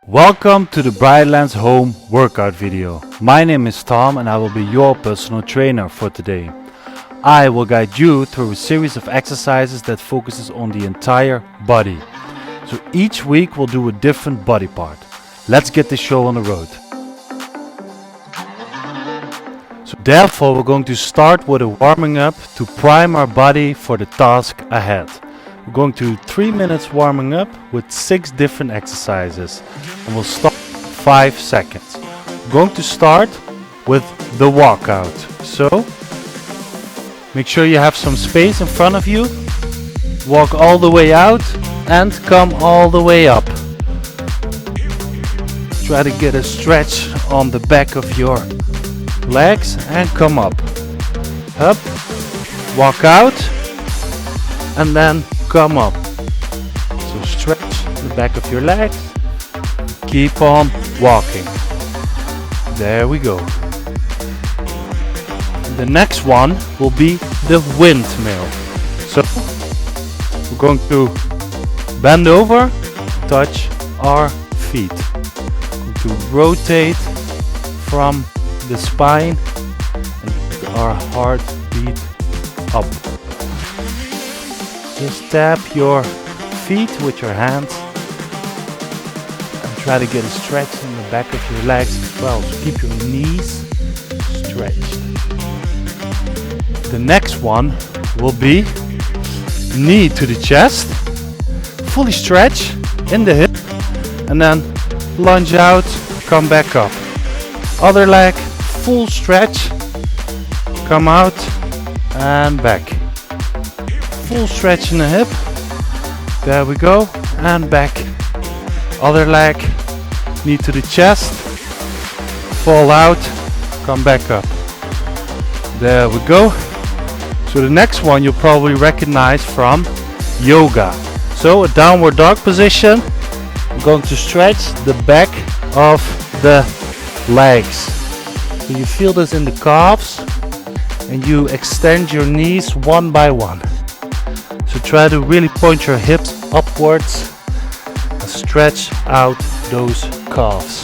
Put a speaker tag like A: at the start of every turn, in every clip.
A: Welcome to the Brightlands home workout video. My name is Tom and I will be your personal trainer for today. I will guide you through a series of exercises that focuses on the entire body. So each week we'll do a different body part. Let's get the show on the road. So therefore we're going to start with a warming up to prime our body for the task ahead. We're going to do 3 minutes warming up with 6 different exercises and we'll stop 5 seconds. We're going to start with the walkout. So make sure you have some space in front of you. Walk all the way out and come all the way up. Try to get a stretch on the back of your legs and come up. Up, walk out and then come up. So stretch the back of your legs. Keep on walking. There we go. The next one will be the windmill. So we're going to bend over, touch our feet. Going to rotate from the spine and our heart beat up. Just tap your feet with your hands and try to get a stretch in the back of your legs as well. So keep your knees stretched. The next one will be knee to the chest, fully stretch in the hip and then lunge out, come back up. Other leg, full stretch, come out and back. Full stretch in the hip. There we go. And back. Other leg. Knee to the chest. Fall out. Come back up. There we go. So the next one you'll probably recognize from yoga. So a downward dog position. I'm going to stretch the back of the legs. So you feel this in the calves. And you extend your knees one by one. So try to really point your hips upwards and stretch out those calves.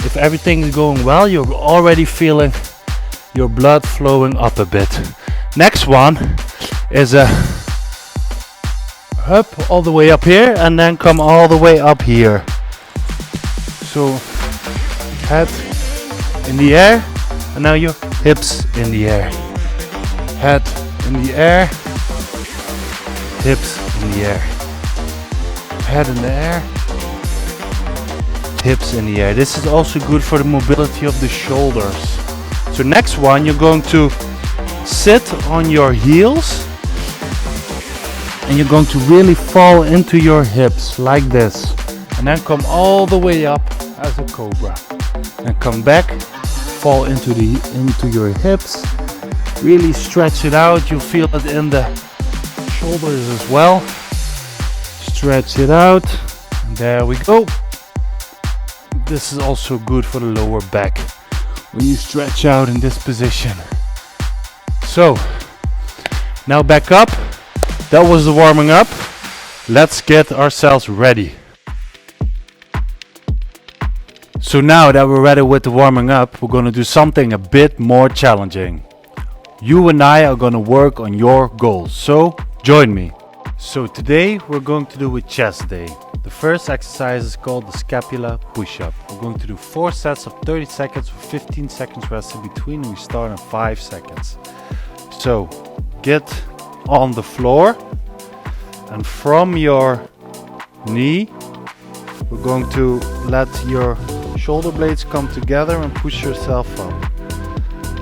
A: If everything is going well, you're already feeling your blood flowing up a bit. Next one is a up all the way up here and then come all the way up here. So head in the air and now your hips in the air. Head in the air, hips in the air, head in the air, hips in the air. This is also good for the mobility of the shoulders. So next one, you're going to sit on your heels and you're going to really fall into your hips like this and then come all the way up as a cobra and come back, fall into your hips. Really stretch it out. You'll feel it in the shoulders as well. Stretch it out. And there we go. This is also good for the lower back when you stretch out in this position. So now back up. That was the warming up. Let's get ourselves ready. So now that we're ready with the warming up, we're going to do something a bit more challenging. You and I are going to work on your goals, so join me. So today we're going to do a chest day. The first exercise is called the scapula push-up. We're going to do 4 sets of 30 seconds with 15 seconds rest in between and we start in 5 seconds. So get on the floor and from your knee we're going to let your shoulder blades come together and push yourself up.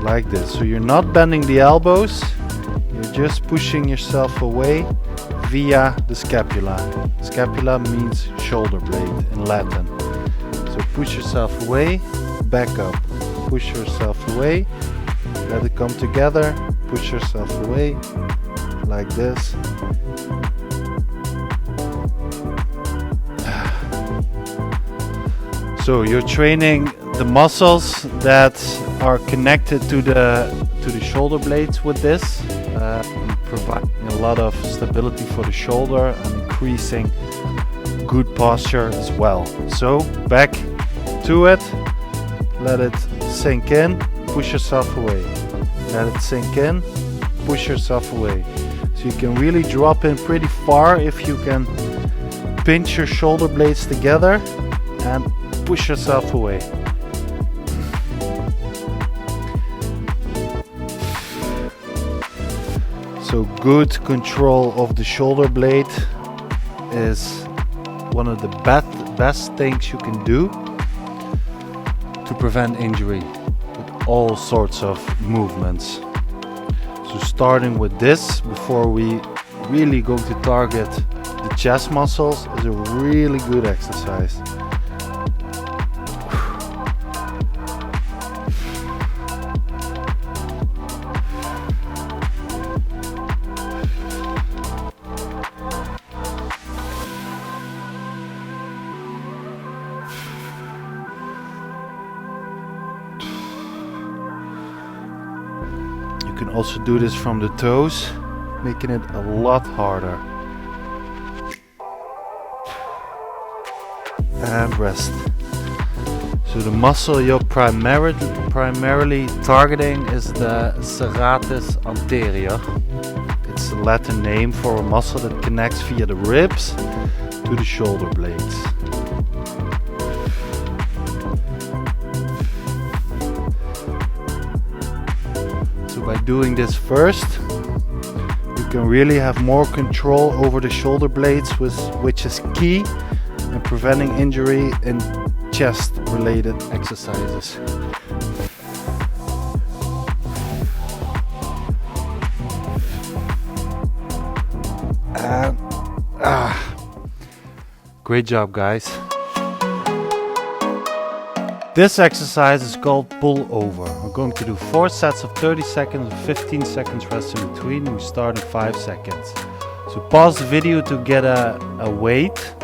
A: Like this. So you're not bending the elbows, you're just pushing yourself away via the scapula. Scapula means shoulder blade in Latin. So push yourself away, back up. Push yourself away, let it come together, push yourself away, like this. So you're training the muscles that are connected to the shoulder blades with this, providing a lot of stability for the shoulder and increasing good posture as well. So back to it, let it sink in, push yourself away. Let it sink in, push yourself away. So you can really drop in pretty far if you can pinch your shoulder blades together and push yourself away. So good control of the shoulder blade is one of the best things you can do to prevent injury with all sorts of movements. So starting with this before we really go to target the chest muscles is a really good exercise. You can also do this from the toes, making it a lot harder. And rest. So the muscle you're primarily targeting is the serratus anterior. It's the Latin name for a muscle that connects via the ribs to the shoulder blades. By doing this first, you can really have more control over the shoulder blades, which is key in preventing injury in chest related exercises. Great job, guys. This exercise is called pull over. We're going to do 4 sets of 30 seconds and 15 seconds rest in between. We start in 5 seconds. So pause the video to get a weight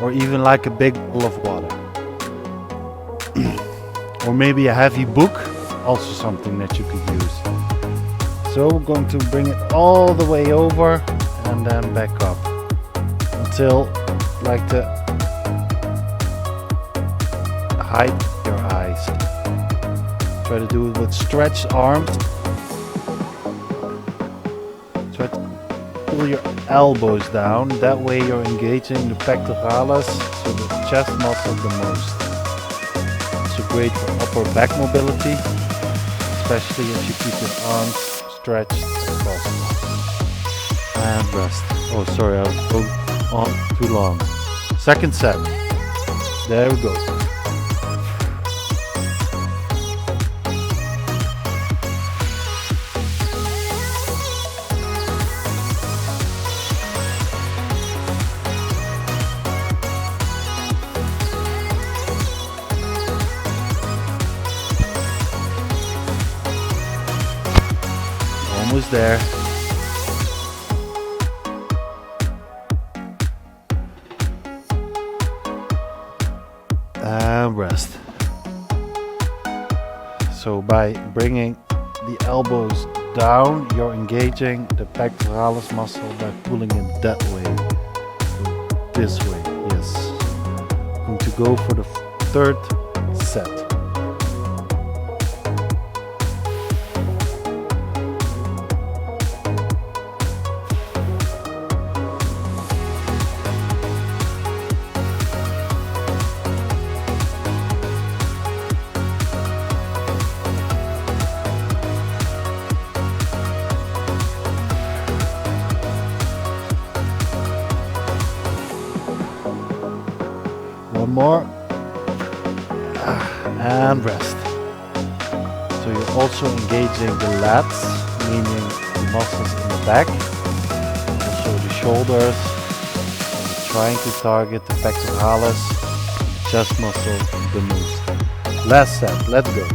A: or even like a big bowl of water. Or maybe a heavy book, also something that you could use. So we're going to bring it all the way over and then back up until like the height your eyes. Try to do it with stretched arms. Try to pull your elbows down. That way you're engaging the pectoralis, so the chest muscle the most. It's great for upper back mobility, especially if you keep your arms stretched across. And rest. Oh, sorry, I was going on too long. Second set. There we go. Almost there. And rest. So by bringing the elbows down, you're engaging the pectoralis muscle by pulling it that way. So this way, yes. I'm going to go for the third set. One more, and rest. So you're also engaging the lats, meaning the muscles in the back, also the shoulders, and trying to target the pectoralis, chest muscle the most. Last set, let's go.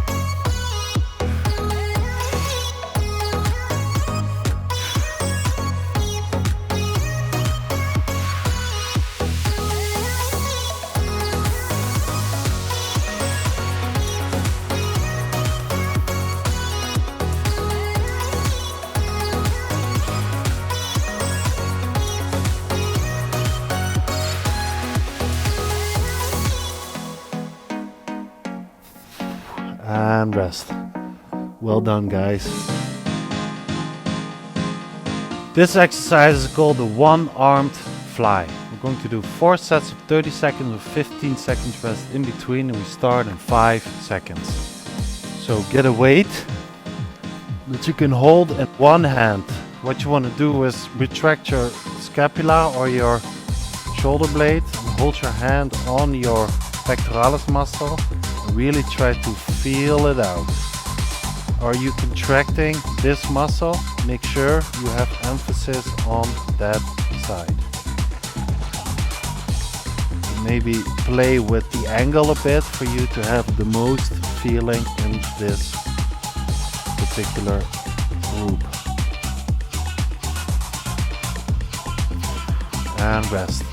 A: and rest. Well done, guys. This exercise is called the one-armed fly. We're going to do 4 sets of 30 seconds with 15 seconds rest in between, and we start in 5 seconds. So get a weight that you can hold in one hand. What you want to do is retract your scapula or your shoulder blade and hold your hand on your pectoralis muscle and really try to feel it out. Are you contracting this muscle? Make sure you have emphasis on that side. Maybe play with the angle a bit for you to have the most feeling in this particular group. And rest.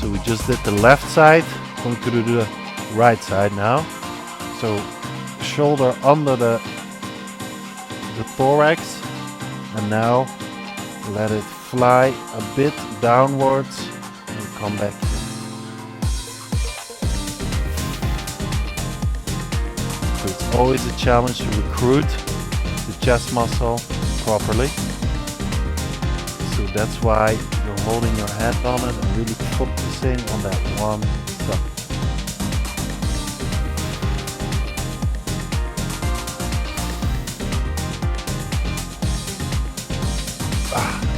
A: So we just did the left side, going to do the right side now. So shoulder under the thorax, and now let it fly a bit downwards and come back in. So it's always a challenge to recruit the chest muscle properly. So that's why you're holding your hand on it and really focusing on that one step.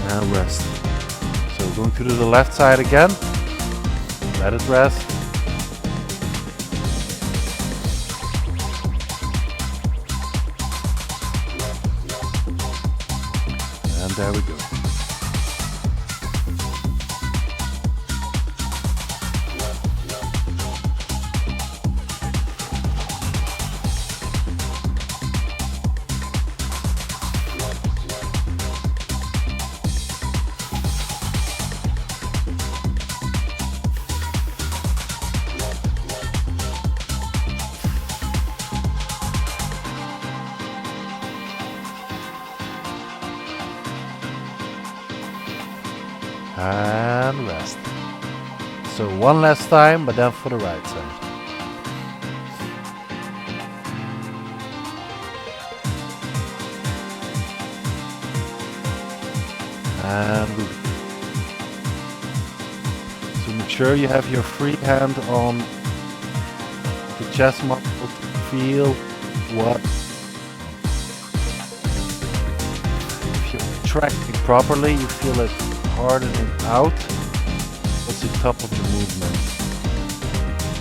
A: And rest. So we're going to do the left side again. Let it rest. And there we go. And rest. So one last time, but then for the right side. And good. So make sure you have your free hand on the chest muscle to feel what. If you're tracking properly, you feel it hardening out. That's the top of the movement.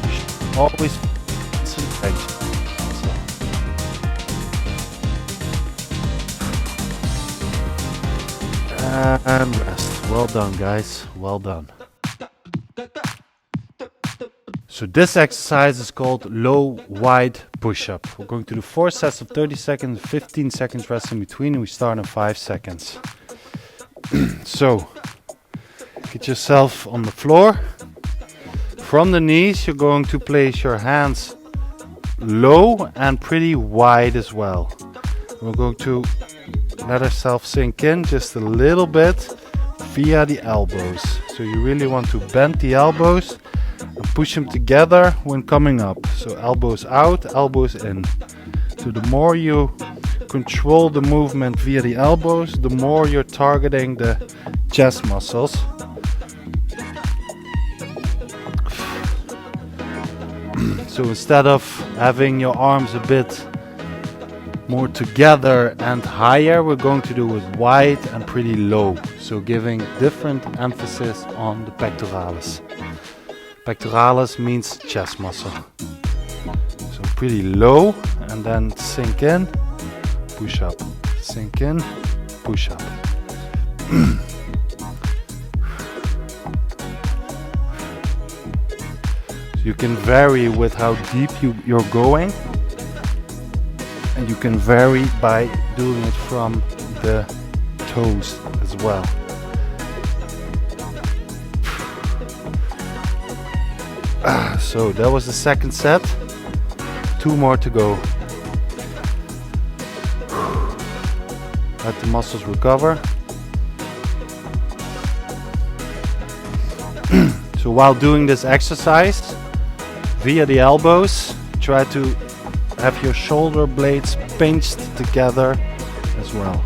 A: You should always tension. And rest. Well done, guys. Well done. So this exercise is called low wide push-up. We're going to do 4 sets of 30 seconds, 15 seconds rest in between, and we start in 5 seconds. So get yourself on the floor. From the knees, you're going to place your hands low and pretty wide as well. We're going to let ourselves sink in just a little bit via the elbows. So you really want to bend the elbows and push them together when coming up. So elbows out, elbows in. So the more you control the movement via the elbows, the more you're targeting the chest muscles. So instead of having your arms a bit more together and higher, we're going to do it wide and pretty low. So giving different emphasis on the pectoralis. Pectoralis means chest muscle. So pretty low, and then sink in, push up, sink in, push up. So you can vary with how deep you're going, and you can vary by doing it from the toes as well. So that was the second set. 2 more to go. Let the muscles recover. So while doing this exercise, via the elbows, try to have your shoulder blades pinched together as well.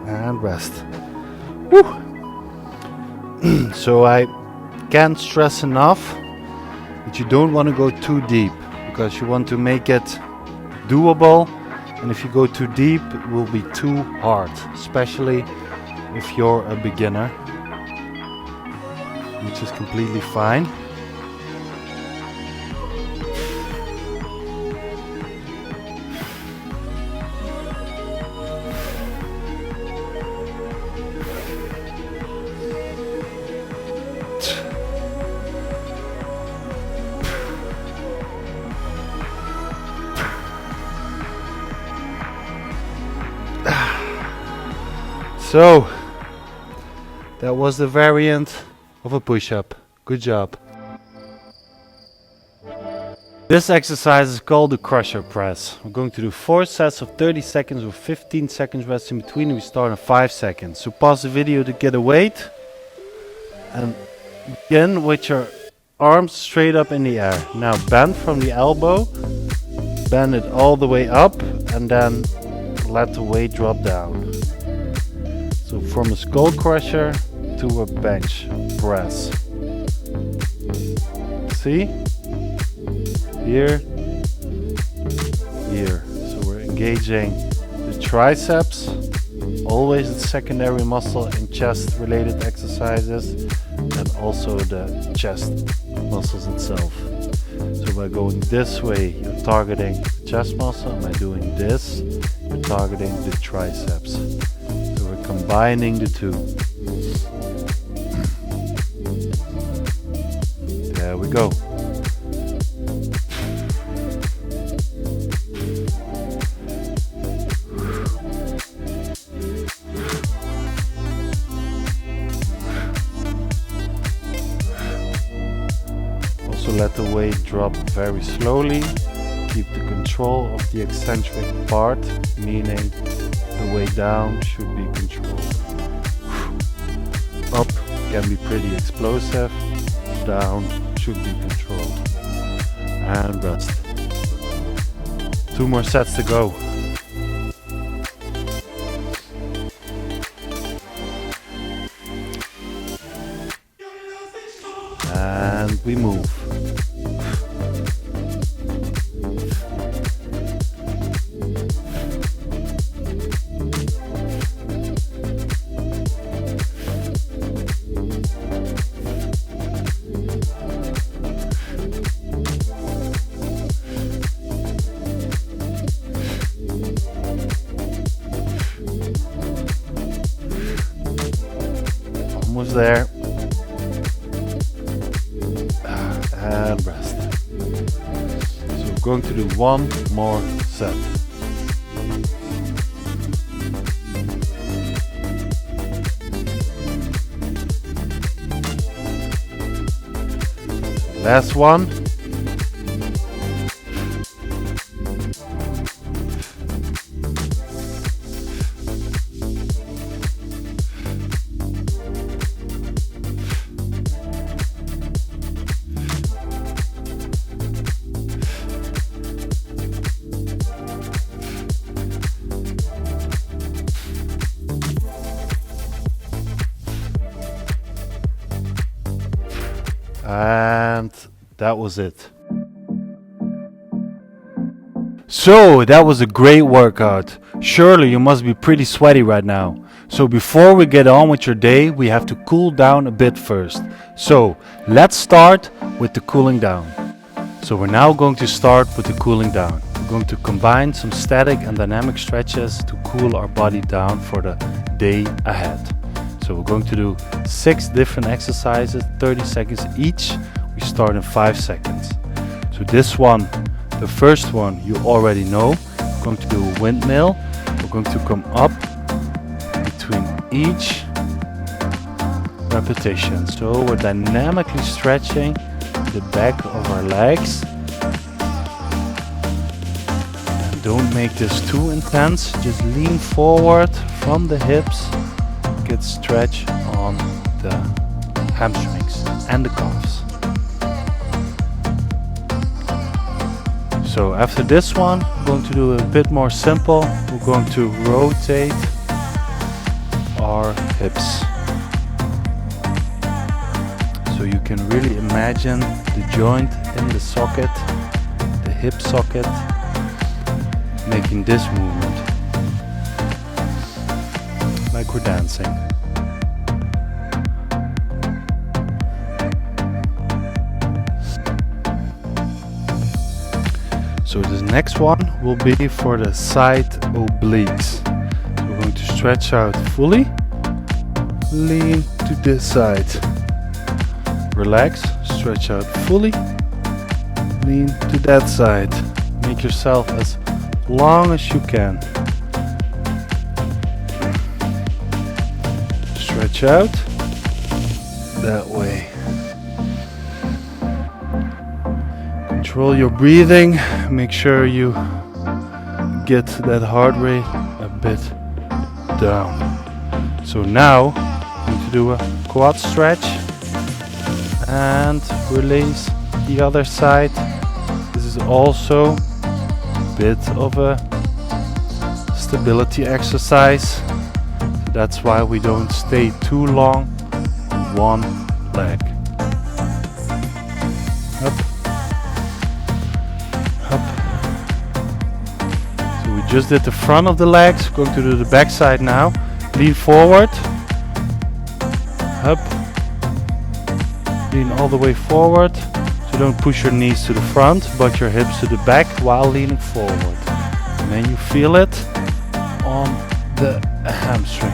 A: And rest. Woo. So I can't stress enough that you don't want to go too deep, because you want to make it doable, and if you go too deep it will be too hard, especially if you're a beginner, which is completely fine. So that was the variant of a push-up. Good job. This exercise is called the crusher press. We're going to do 4 sets of 30 seconds with 15 seconds rest in between. We start in 5 seconds. So pause the video to get a weight and begin with your arms straight up in the air. Now bend from the elbow, bend it all the way up, and then let the weight drop down. So from a skull crusher to a bench press. See? Here, here. So we're engaging the triceps, always the secondary muscle in chest related exercises, and also the chest muscles itself. So by going this way, you're targeting the chest muscle. By doing this, you're targeting the triceps. So we're combining the two. There we go. Also let the weight drop very slowly. Keep the control of the eccentric part, meaning the way down should be controlled. Up can be pretty explosive, down should be controlled. And rest. 2 more sets to go. And we move. Almost there. And rest. So we're going to do 1 more set. Last one. And that was it. So that was a great workout. Surely you must be pretty sweaty right now. So before we get on with your day, we have to cool down a bit first. So let's start with the cooling down. So we're now going to start with the cooling down. We're going to combine some static and dynamic stretches to cool our body down for the day ahead. So we're going to do 6 different exercises, 30 seconds each. We start in 5 seconds. So this one, the first one, you already know. We're going to do a windmill. We're going to come up between each. We're repetitions. So we're dynamically stretching the back of our legs. And don't make this too intense. Just lean forward from the hips. Get stretch on the hamstrings and the calves. So after this one, we're going to do a bit more simple. We're going to rotate our hips. So you can really imagine the joint in the socket, the hip socket, making this movement. Like we're dancing. So the next one will be for the side obliques. So we're going to stretch out fully, lean to this side, relax, stretch out fully, lean to that side. Make yourself as long as you can. Stretch out that way. Control your breathing, make sure you get that heart rate a bit down. So now I'm going to do a quad stretch and release the other side. This is also a bit of a stability exercise. That's why we don't stay too long on one leg. Up. Up. So we just did the front of the legs, going to do the back side now. Lean forward, up, lean all the way forward. So don't push your knees to the front, but your hips to the back while leaning forward. And then you feel it on the hamstring.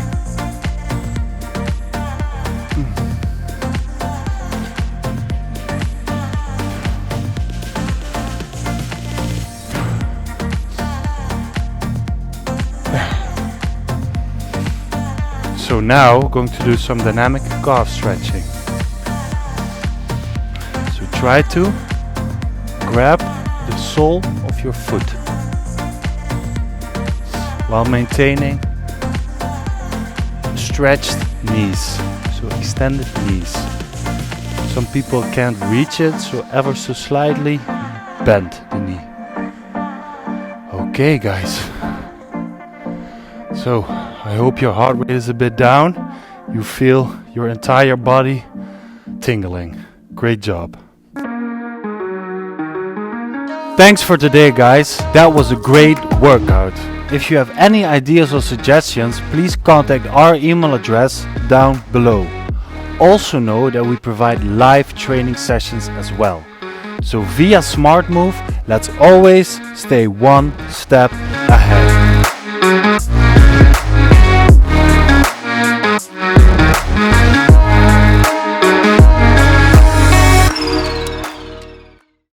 A: So now we're going to do some dynamic calf stretching. So try to grab the sole of your foot while maintaining stretched knees, so extended knees. Some people can't reach it, so ever so slightly bend the knee. Okay guys, so I hope your heart rate is a bit down. You feel your entire body tingling. Great job. Thanks for today guys, that was a great workout. If you have any ideas or suggestions, please contact our email address down below. Also know that we provide live training sessions as well. So via SmartMove, let's always stay one step ahead.